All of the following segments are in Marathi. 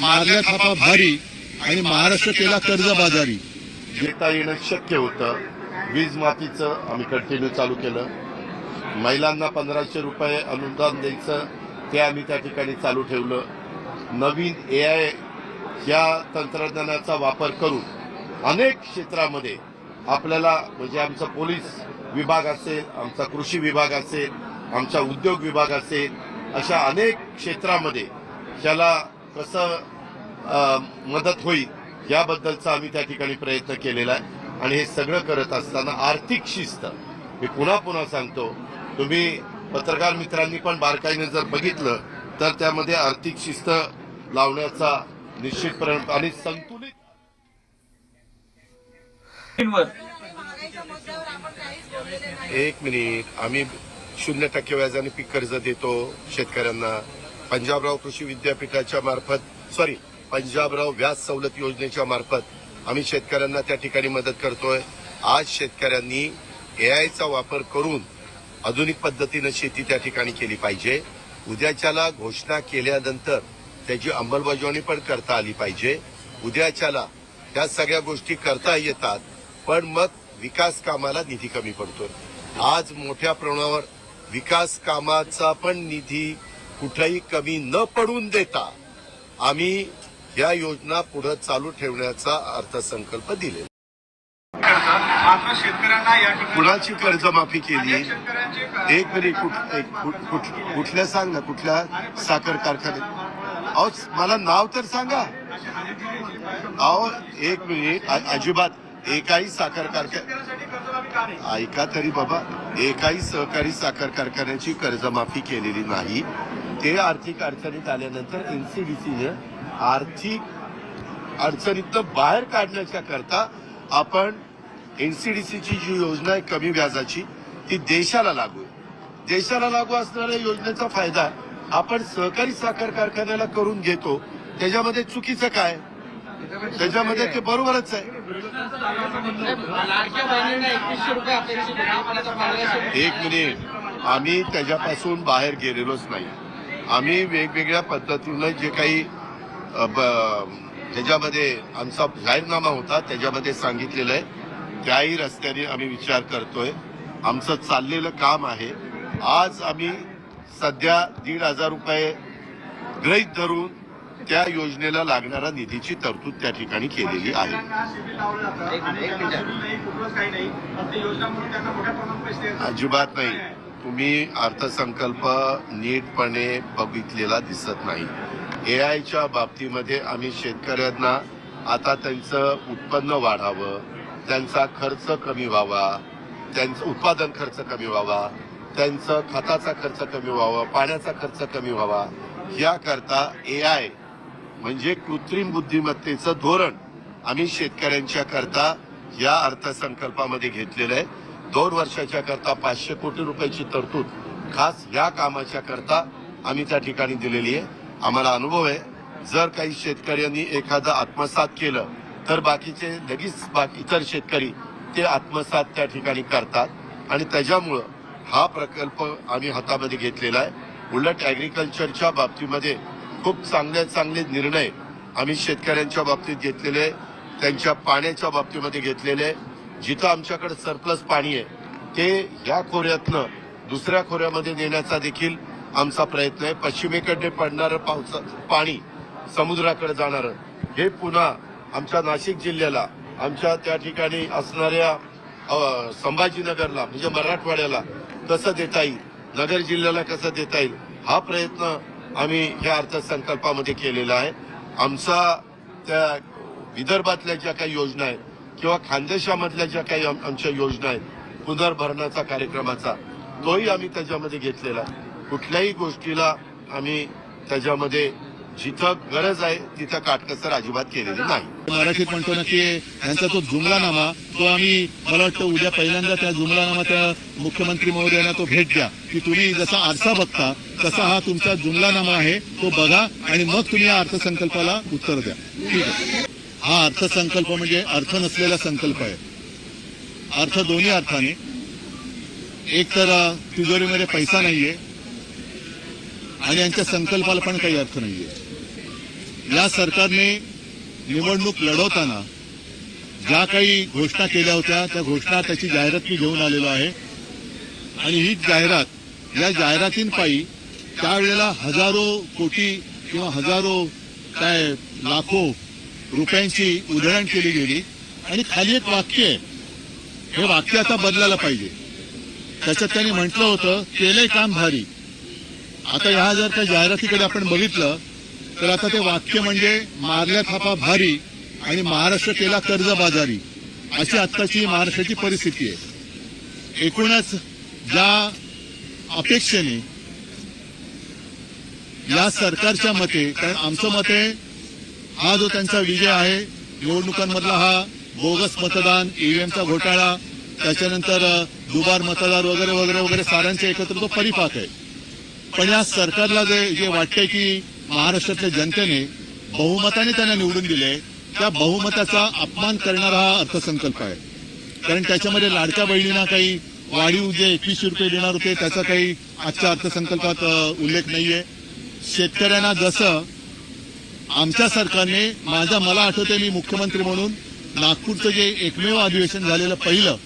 मारल्या थापा भारी आणि महाराष्ट्र केला कर्जबाजारी. घेता येणं शक्य होतं. वीज माफीचं आम्ही कंटिन्यू चालू केलं. महिलांना 1500 रुपये अनुदान द्यायचं ते आम्ही त्या ठिकाणी चालू ठेवलं. नवीन AI या तंत्रज्ञानाचा वापर करून अनेक क्षेत्रामध्ये आपल्याला म्हणजे आमचा पोलीस विभाग असेल, आमचा कृषी विभाग असेल, आमचा उद्योग विभाग असेल, अशा अनेक क्षेत्रामध्ये त्याला कसं मदत होईल याबद्दलचा आम्ही त्या ठिकाणी प्रयत्न केलेला आहे. आणि हे सगळं करत असताना आर्थिक शिस्त, मी पुन्हा पुन्हा सांगतो, तुम्ही पत्रकार मित्रांनी पण बारकाईने जर बघितलं तर त्यामध्ये आर्थिक शिस्त लावण्याचा निश्चितपणे आणि संतुलित. एक मिनिट, आम्ही 0% व्याजाने पीक कर्ज देतो शेतकऱ्यांना. पंजाबराव कृषी विद्यापीठाच्या मार्फत पंजाबराव व्याज सवलत योजनेच्या मार्फत आम्ही शेतकऱ्यांना त्या ठिकाणी मदत करतोय. आज शेतकऱ्यांनी AIचा वापर करून आधुनिक पद्धतीने शेती त्या ठिकाणी केली पाहिजे. उद्याच्याला घोषणा केल्यानंतर त्याची अंमलबजावणी पण करता आली पाहिजे. उद्याच्याला त्या सगळ्या गोष्टी करता येतात, पण मग विकास कामाला निधी कमी पडतो. आज मोठ्या प्रमाणावर विकास कामाचा पण निधी कुठेही कमी न पडून देता आम्ही या योजना पुढे चालू ठेवण्याचा अर्थसंकल्प दिलेला. कुणाची कर्जमाफी केली? एक मिनिट, कुठल्या सांग ना, कुठल्या साखर कारखान्यात? अहो मला नाव तर सांगा. अहो एक मिनिट, अजिबात एकाही साखर कारखाना ऐका तरी बाबा, एकाही सहकारी साखर कारखान्याची कर्जमाफी केलेली नाही. ते आर्थिक अडचणीत आल्यानंतर NCDCने आर्थिक अडचणीतनं बाहेर काढण्याच्या करता आपण NCDCची जी योजना आहे कमी व्याजाची, ती देशाला लागू आहे. देशाला लागू असणाऱ्या योजनेचा फायदा आपण सहकारी साखर कारखान्याला करून घेतो. त्याच्यामध्ये चुकीचं काय? त्याच्यामध्ये ते बरोबरच आहे. एक मिनिट, आम्ही त्याच्यापासून बाहेर गेलेलोच नाही. आम्ही वेगवेगळ्या पद्धतीनं जे काही त्याच्यामध्ये आमचा जाहीरनामा होता त्याच्यामध्ये सांगितलेलं आहे, त्याही रस्त्याने आम्ही विचार करतोय. आमचं चाललेलं काम आहे. आज आम्ही सध्या 1,500 रुपये गृहीत धरून त्या योजनेला लागणारा निधीची तरतूद त्या ठिकाणी केलेली आहे. अजिबात नाही. तुम्ही अर्थसंकल्प नीटपणे बघितलेला दिसत नाही. AIच्या बाबतीमध्ये आम्ही शेतकऱ्यांना आता त्यांचं उत्पन्न वाढावं, त्यांचा खर्च कमी व्हावा, त्यांचं उत्पादन खर्च कमी व्हावा, त्यांचं खताचा खर्च कमी व्हावा, पाण्याचा खर्च कमी व्हावा, याकरता AI म्हणजे कृत्रिम बुद्धिमत्तेचं धोरण आम्ही शेतकऱ्यांच्या करता या अर्थसंकल्पामध्ये घेतलेलं आहे. 2 वर्षाच्या करता 500 कोटी रुपयाची तरतूद खास या कामाच्या करता आम्ही त्या ठिकाणी दिलेली आहे. आम्हाला अनुभव आहे, जर काही शेतकऱ्यांनी एखादं आत्मसात केलं तर बाकीचे लगेच इतर शेतकरी ते आत्मसात त्या ठिकाणी करतात आणि त्याच्यामुळं हा प्रकल्प आम्ही हातामध्ये घेतलेला आहे. उलट ऍग्रिकल्चरच्या बाबतीमध्ये खूप चांगले निर्णय आम्ही शेतकऱ्यांच्या बाबतीत घेतलेले, त्यांच्या पाण्याच्या बाबतीमध्ये घेतलेले. जिथं आमच्याकडे सरप्लस पाणी आहे ते या खोऱ्यातनं दुसऱ्या खोऱ्यामध्ये नेण्याचा देखील आमचा प्रयत्न आहे. पश्चिमेकडे पडणारं पाणी समुद्राकडे जाणारं हे पुन्हा आमच्या नाशिक जिल्ह्याला, आमच्या त्या ठिकाणी असणाऱ्या संभाजीनगरला म्हणजे मराठवाड्याला कसं देता येईल, नगर जिल्ह्याला कसं देता येईल, हा प्रयत्न आम्ही या अर्थसंकल्पामध्ये केलेला आहे. आमचा त्या विदर्भातल्या ज्या काही योजना आहेत किंवा खानदेशामधल्या ज्या काही आमच्या योजना आहेत पुनर्भरणाचा कार्यक्रमाचा, तोही आम्ही त्याच्यामध्ये घेतलेला आहे. कुठल्याही गोष्टीला आम्ही त्याच्यामध्ये जिथं गरज आहे तिथं काटकसर अजिबात केलेली नाही. मराठीत म्हणतो ना की यांचा तो जुमलानामा, तो आम्ही मला वाटतं उद्या पहिल्यांदा त्या जुमलानामा त्या मुख्यमंत्री महोदयांना तो भेट द्या की तुम्ही जसा आरसा बघता तसा हा तुमचा जुमलानामा आहे, तो बघा आणि मग तुम्ही या अर्थसंकल्पाला उत्तर द्या. ठीक आहे. हा अर्थसंकल्प म्हणजे अर्थ नसलेला संकल्प आहे. अर्थ दोन्ही अर्थाने, एक तर तिजोरीमध्ये पैसा नाहीये आणि यांच्या संकल्पाला पण काही अर्थ नाहीये. या सरकारने निवडणूक लढवताना ज्या काही घोषणा केल्या होत्या त्या घोषणा त्याची जाहिरात मी घेऊन आलेलो आहे आणि ही जाहिरात या जाहिरातींपायी त्यावेळेला हजारो कोटी किंवा हजारो लाखो रुपयांची उधळण केली गेली आणि खाली एक वाक्य आहे, हे वाक्य आता बदलायला पाहिजे. त्याच्यात त्यांनी म्हटलं होतं केलंय काम भारी. आता ह्या जर त्या जाहिरातीकडे आपण बघितलं तर आता ते वाक्य म्हणजे मारल्या थापा भारी आणि महाराष्ट्र केला कर्जबाजारी, अशी आत्ताची महाराष्ट्राची परिस्थिती आहे. एकूणच ज्या अपेक्षेने या सरकारच्या मते, कारण आमचं मत आहे हा जो त्यांचा विजय आहे निवडणुकांमधला हा बोगस मतदान, ईव्हीएमचा घोटाळा, त्याच्यानंतर दुबार मतदार वगैरे वगैरे वगैरे सारांचे एकत्र तो परिपाक आहे. पण या सरकारला जे वाटतंय की महाराष्ट्रातल्या जनतेने बहुमताने त्यांना निवडून दिले, त्या बहुमताचा अपमान करणारा हा अर्थसंकल्प आहे. कारण त्याच्यामध्ये लाडक्या बहिणींना काही वाढीव जे 2100 रुपये देणार होते त्याचा काही आजच्या अर्थसंकल्पात उल्लेख नाहीये. शेतकऱ्यांना जसं आमच्या सरकारने मला आठवतंय मी मुख्यमंत्री म्हणून नागपूरचं जे एकमेव अधिवेशन झालेलं पहिलं,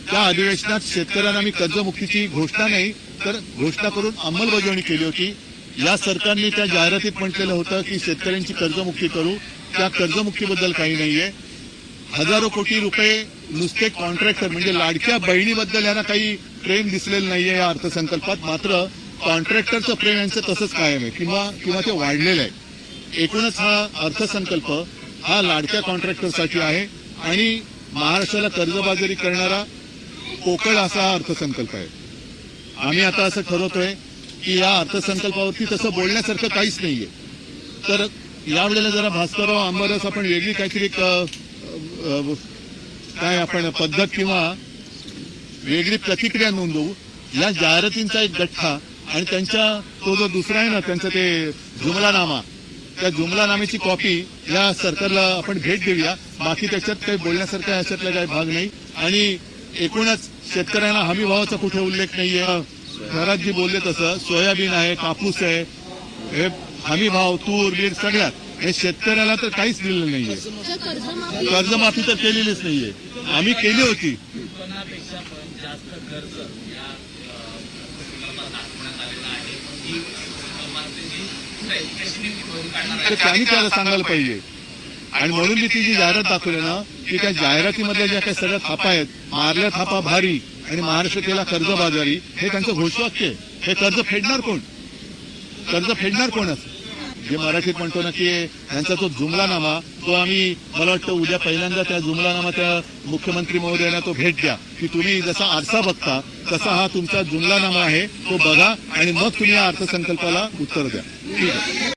त्या अधिवेशनात शेतकऱ्यांना मी कर्जमुक्तीची घोषणा नाही तर घोषणा करून अंमलबजावणी केली होती. या सरकारने त्या जाहिरातीत म्हटलेलं होतं की शेतकऱ्यांची कर्जमुक्ती करू, त्या कर्जमुक्तीबद्दल काही नाहीये. हजारो कोटी रुपये नुसते कॉन्ट्रॅक्टर म्हणजे लाडक्या बहिणीबद्दल यांना काही प्रेम दिसलेलं नाहीये या अर्थसंकल्पात. मात्र कॉन्ट्रॅक्टरचं प्रेम यांचं तसंच कायम आहे किंवा ते वाढलेलं आहे. एकूणच हा अर्थसंकल्प हा लाडक्या कॉन्ट्रॅक्टरसाठी आहे आणि महाराष्ट्राला कर्जबाजारी करणारा पोकळ असा हा अर्थसंकल्प आहे. आम्ही आता असं ठरवतोय की या अर्थसंकल्पावरती तसं बोलण्यासारखं काहीच नाहीये. तर यावेळेला जरा भास्करराव आंबारस आपण वेगळी काहीतरी आपण पद्धत किंवा वेगळी प्रतिक्रिया नोंदवू. या जाहिरातींचा एक गठ्ठा आणि त्यांच्या तो जो दुसरा आहे ना त्यांचा ते जुमलानामा, त्या जुमलानाम्याची कॉपी या सरकारला आपण भेट देऊया. बाकी त्याच्यात काही बोलण्यासारखा याच्यातला काही भाग नाही. आणि एकूणच शेतकऱ्यांना हमी भावाचा कुठे उल्लेख नाहीये. घरात जी बोलले तसं सोयाबीन आहे, कापूस आहे, हे हमी भाव, तूर बीर सगळ्यात हे शेतकऱ्याला तर काहीच दिलेलं नाहीये. कर्जमाफी तर केलेलीच नाहीये. आम्ही केली होती. ते त्यांनी त्याला सांगायला पाहिजे. आणि म्हणून मी ती जी जाहिरात दाखवली ना की त्या जाहिरातीमधल्या ज्या काही सगळ्या थापा आहेत, मारल्या थापा भारी आणि महाराष्ट्र केला कर्जबाजारी, हे त्यांचं घोषवाक्य आहे. हे कर्ज फेडणार कोण? कर्ज फेडणार कोण? असं जे मराठीत म्हणतो ना की यांचा तो जुमलानामा, तो आम्ही मला वाटतं उद्या पहिल्यांदा त्या जुमलानामा त्या मुख्यमंत्री महोदयांना तो भेट द्या की तुम्ही जसा आरसा बघता तसा हा तुमचा जुमलानामा आहे, तो बघा आणि मग तुम्ही या अर्थसंकल्पाला उत्तर द्या. ठीक आहे.